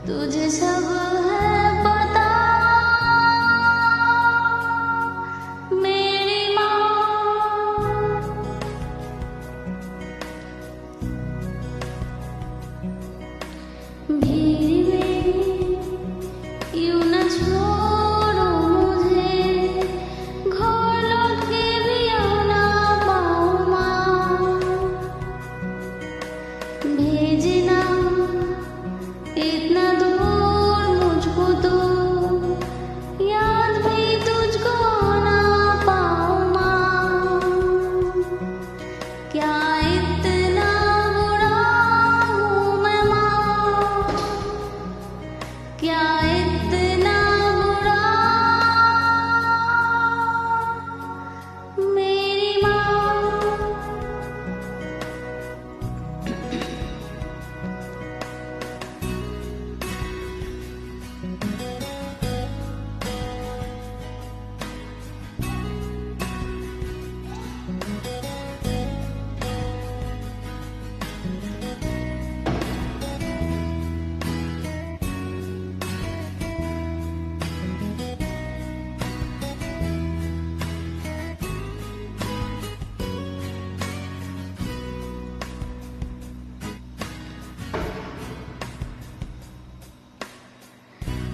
तुझे सब है पता मेरी माँ। भीड़ में यूं न छोड़ो मुझे, घर लौट के भी आना पाऊँ माँ। भेजना इतना दूर मुझको तो याद भी तुझको ना पाऊँ माँ। क्या इतना बुरा हूँ मैं माँ, क्या इतना बुरा मेरी माँ।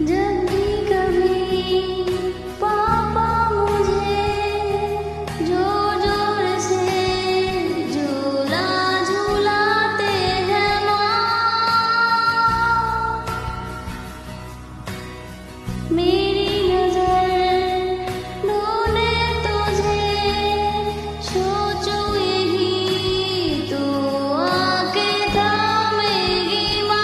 जब भी कभी पापा मुझे जोर जोर से झूला झूलाते हैं माँ, मेरी नजर ढूंढे तुझे, सोचो यही तो आके थामेगी माँ।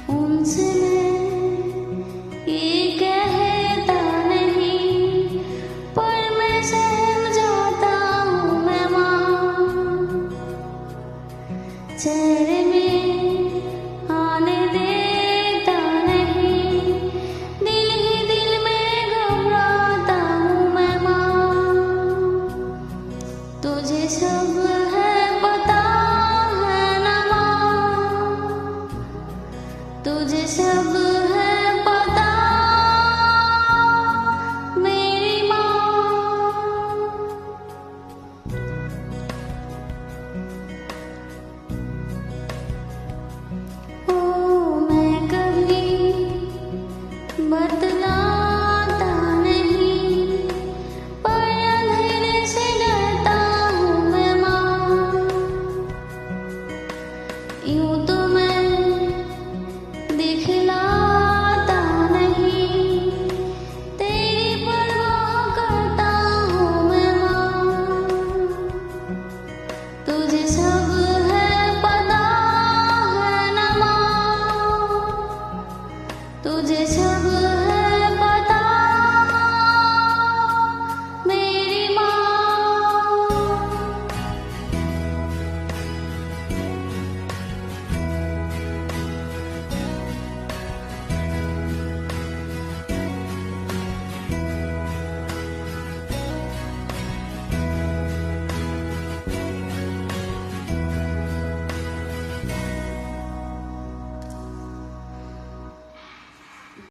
उनसे मैं ये कहता नहीं, पर मैं सहम जाता हूँ मैं माँ। चेहरे में आने देता नहीं, दिल ही दिल में घबराता हूँ मैं माँ। तुझे सब